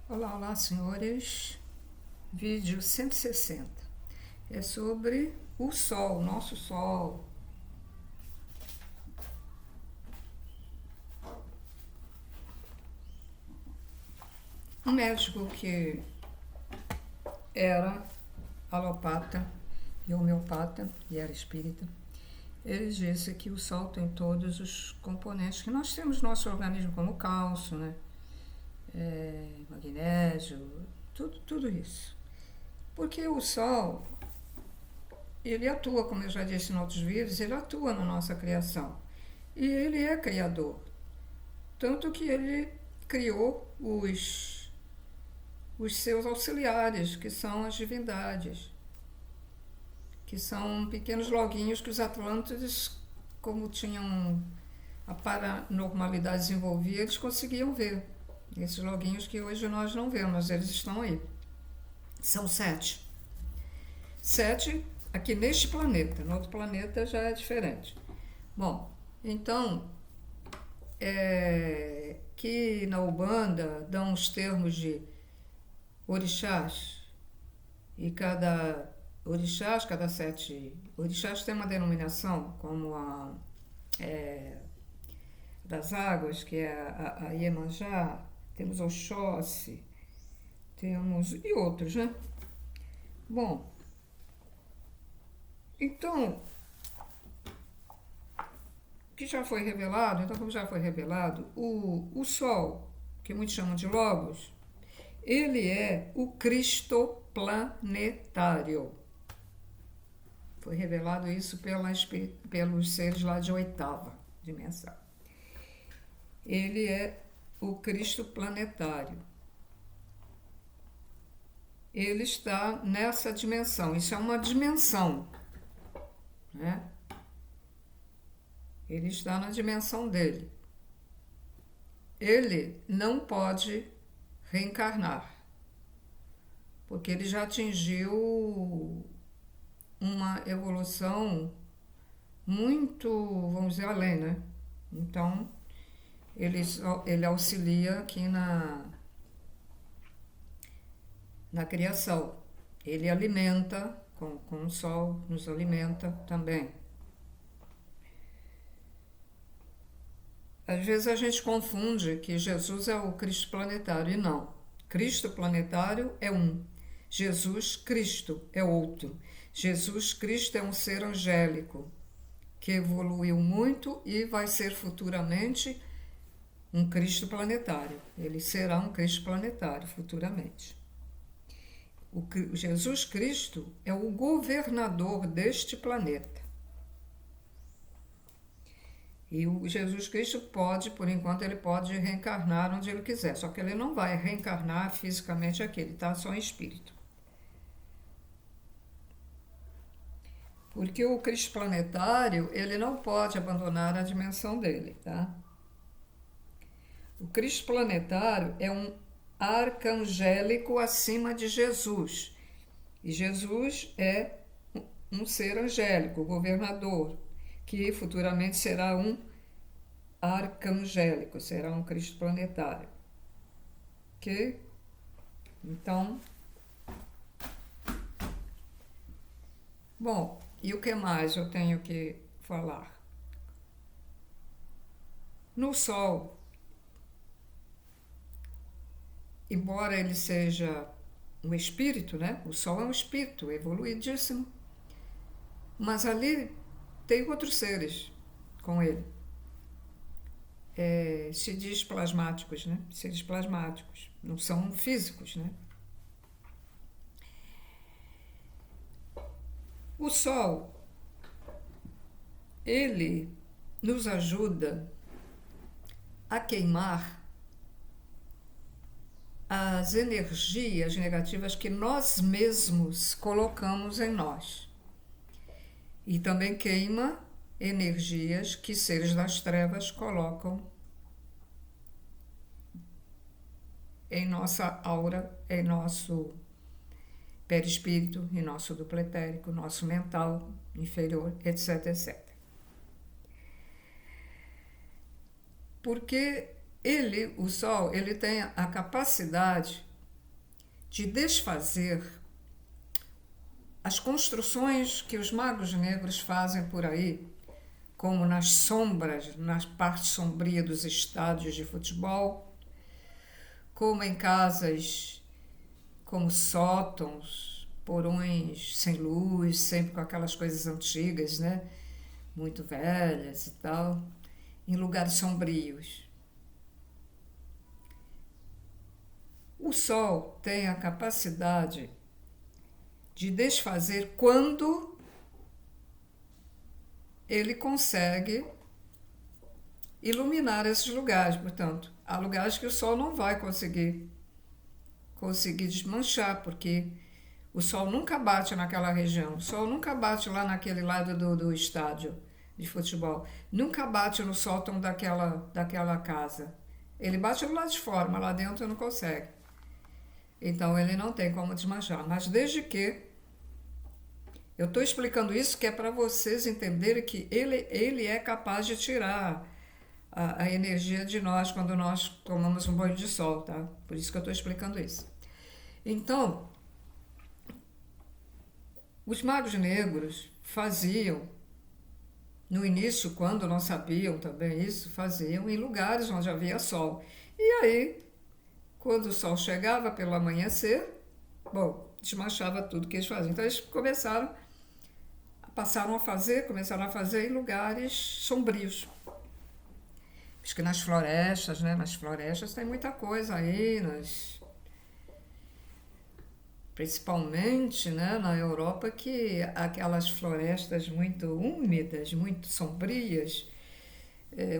Olá, olá, senhores. Vídeo 160. É sobre o Sol, nosso Sol. Um médico que era alopata e homeopata e era espírita, ele disse que o Sol tem todos os componentes que nós temos no nosso organismo, como o cálcio, né? Magnésio, tudo isso. Porque o Sol, ele atua, como eu já disse em outros vídeos, ele atua na nossa criação. E ele é criador. Tanto que ele criou os seus auxiliares, que são as divindades, que são pequenos loguinhos que os Atlântides, como tinham a paranormalidade desenvolvida, eles conseguiam ver. Esses loguinhos que hoje nós não vemos, mas eles estão aí. São 7. 7 aqui neste planeta. No outro planeta já é diferente. Bom, então, que na Ubanda dão os termos de orixás, e cada 7 orixás tem uma denominação, como a das águas, que é a Iemanjá, temos Oxóssi, temos e outros, né? Bom, então, que já foi revelado, então como já foi revelado, o Sol, que muitos chamam de Logos, ele é o Cristo planetário. Foi revelado isso pelos seres lá de 8ª dimensão. Ele é o Cristo planetário. Ele está nessa dimensão. Isso é uma dimensão, né? Ele está na dimensão dele. Ele não pode reencarnar, porque ele já atingiu uma evolução muito, vamos dizer, além, né? Então, ele auxilia aqui na criação. Ele alimenta, com o Sol, nos alimenta também. Às vezes a gente confunde que Jesus é o Cristo planetário, e não. Cristo planetário é um. Jesus Cristo é outro. Jesus Cristo é um ser angélico que evoluiu muito e vai ser futuramente um Cristo planetário. Ele será um Cristo planetário futuramente. O Jesus Cristo é o governador deste planeta. E o Jesus Cristo pode, por enquanto, ele pode reencarnar onde ele quiser. Só que ele não vai reencarnar fisicamente aqui, ele está só em espírito. Porque o Cristo planetário, ele não pode abandonar a dimensão dele, tá? O Cristo planetário é um arcangélico acima de Jesus. E Jesus é um ser angélico, governador, que futuramente será um arcangélico, será um Cristo planetário. Ok? Então, bom, e o que mais eu tenho que falar? No Sol, embora ele seja um espírito, né? O Sol é um espírito evoluidíssimo, mas ali tem outros seres com ele. Se diz plasmáticos, né? Seres plasmáticos, não são físicos, né? O Sol, ele nos ajuda a queimar as energias negativas que nós mesmos colocamos em nós. E também queima energias que seres das trevas colocam em nossa aura, em nosso perispírito, em nosso duplo etérico, nosso mental inferior, etc, etc. Porque ele, o Sol, ele tem a capacidade de desfazer as construções que os magos negros fazem por aí, como nas sombras, na parte sombria dos estádios de futebol, como em casas como sótãos, porões sem luz, sempre com aquelas coisas antigas, né? Muito velhas e tal, em lugares sombrios. O sol tem a capacidade de desfazer quando ele consegue iluminar esses lugares. Portanto, há lugares que o sol não vai conseguir desmanchar, porque o sol nunca bate naquela região, o sol nunca bate lá naquele lado do estádio de futebol, nunca bate no sótão daquela casa. Ele bate do lado de fora, mas lá dentro não consegue. Então ele não tem como desmanchar. Mas desde que eu estou explicando isso, que é para vocês entenderem que ele é capaz de tirar a energia de nós quando nós tomamos um banho de sol, tá? Por isso que eu estou explicando isso. Então, os magos negros faziam, no início, quando não sabiam também isso, faziam em lugares onde havia sol. E aí, quando o sol chegava pelo amanhecer, bom, desmanchava tudo que eles faziam. Então eles começaram a fazer em lugares sombrios. Acho que nas florestas, né? Nas florestas tem muita coisa aí, principalmente, né, na Europa, que aquelas florestas muito úmidas, muito sombrias,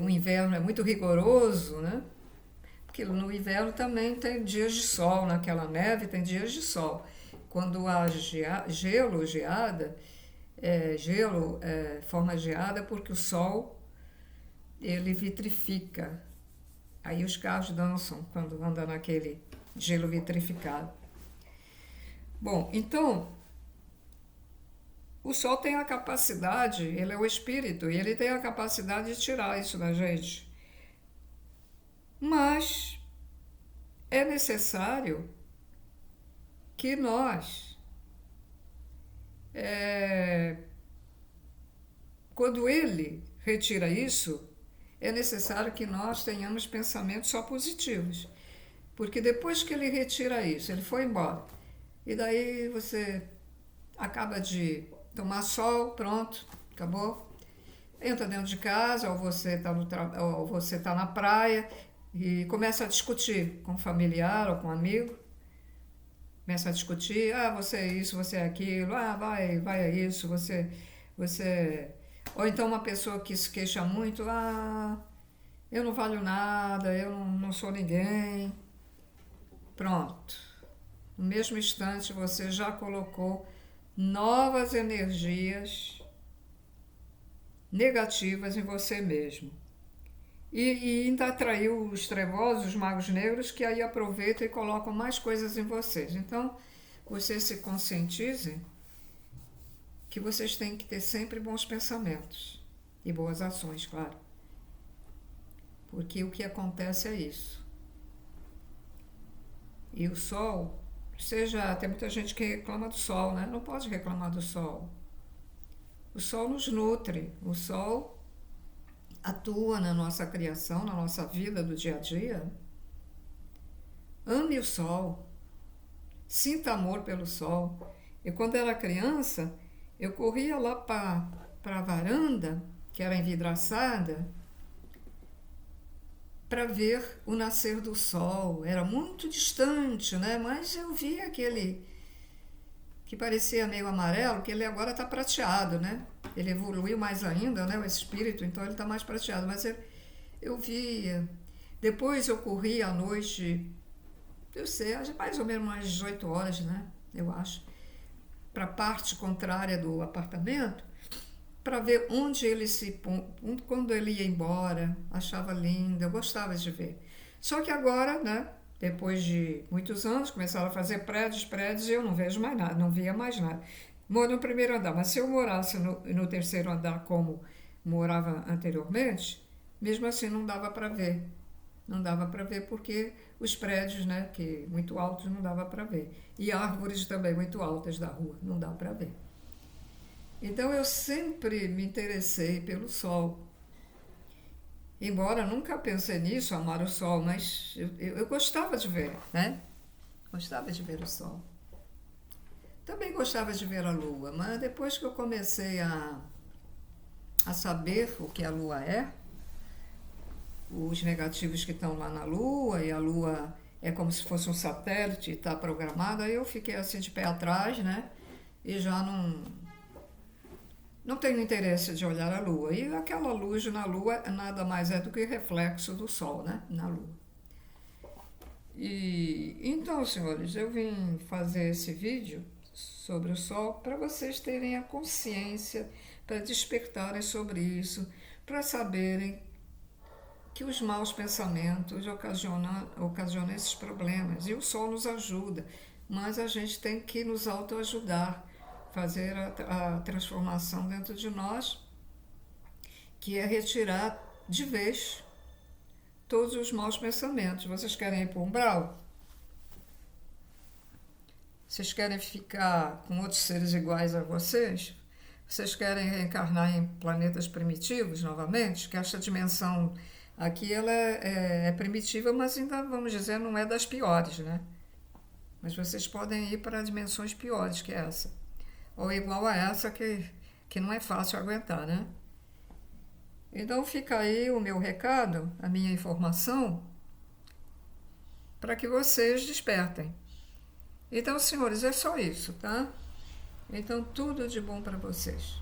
o inverno é muito rigoroso, né? Porque no inverno também tem dias de sol, naquela neve tem dias de sol. Quando há gelo forma geada porque o sol ele vitrifica. Aí os carros dançam quando andam naquele gelo vitrificado. Bom, então, o sol tem a capacidade, ele é o espírito, e ele tem a capacidade de tirar isso da gente. Mas é necessário que nós, quando ele retira isso, é necessário que nós tenhamos pensamentos só positivos. Porque depois que ele retira isso, ele foi embora. E daí você acaba de tomar sol, pronto, acabou. Entra dentro de casa, ou você tá na praia e começa a discutir com um familiar ou com um amigo. Começa a discutir, você é isso, você é aquilo, vai é isso, você... Ou então uma pessoa que se queixa muito, eu não valho nada, eu não sou ninguém. Pronto. No mesmo instante você já colocou novas energias negativas em você mesmo. E ainda atraiu os trevosos, os magos negros, que aí aproveitam e colocam mais coisas em vocês. Então, vocês se conscientizem que vocês têm que ter sempre bons pensamentos e boas ações, claro. Porque o que acontece é isso. E o sol, tem muita gente que reclama do sol, né? Não pode reclamar do sol. O sol nos nutre, o sol atua na nossa criação, na nossa vida do dia a dia. Ame o sol, sinta amor pelo sol. E quando era criança, eu corria lá para a varanda, que era envidraçada, para ver o nascer do sol. Era muito distante, né? Mas eu via aquele que parecia meio amarelo, que ele agora está prateado, né? Ele evoluiu mais ainda, né? O espírito, então ele está mais prateado. Mas eu via. Depois eu corria à noite, eu sei, mais ou menos umas 18 horas, né? Eu acho, para a parte contrária do apartamento, para ver onde ele quando ele ia embora. Achava lindo, eu gostava de ver. Só que agora, né, depois de muitos anos, começaram a fazer prédios, e eu não vejo mais nada, não via mais nada. Moro no primeiro andar, mas se eu morasse no terceiro andar como morava anteriormente, mesmo assim não dava para ver. Não dava para ver porque os prédios, né, que muito altos, não dava para ver. E árvores também muito altas da rua, não dá para ver. Então eu sempre me interessei pelo sol. Embora nunca pensei nisso, amar o sol, mas eu gostava de ver, né? Gostava de ver o sol. Também gostava de ver a lua, mas depois que eu comecei a saber o que a lua é, os negativos que estão lá na lua, e a lua é como se fosse um satélite e está programada, aí eu fiquei assim de pé atrás, né? E já não tenho interesse de olhar a lua. E aquela luz na lua nada mais é do que reflexo do sol, né? Na lua. E então, senhores, eu vim fazer esse vídeo sobre o sol para vocês terem a consciência, para despertarem sobre isso, para saberem que os maus pensamentos ocasionam esses problemas. E o sol nos ajuda, mas a gente tem que nos autoajudar, fazer a transformação dentro de nós, que é retirar de vez todos os maus pensamentos. Vocês querem ir para o umbral? Vocês querem ficar com outros seres iguais a vocês? Vocês querem reencarnar em planetas primitivos novamente? Que esta dimensão aqui ela é primitiva, mas ainda, vamos dizer, não é das piores, né? Mas vocês podem ir para dimensões piores que essa. Ou igual a essa que não é fácil aguentar, né? Então fica aí o meu recado, a minha informação, para que vocês despertem. Então, senhores, é só isso, tá? Então, tudo de bom para vocês.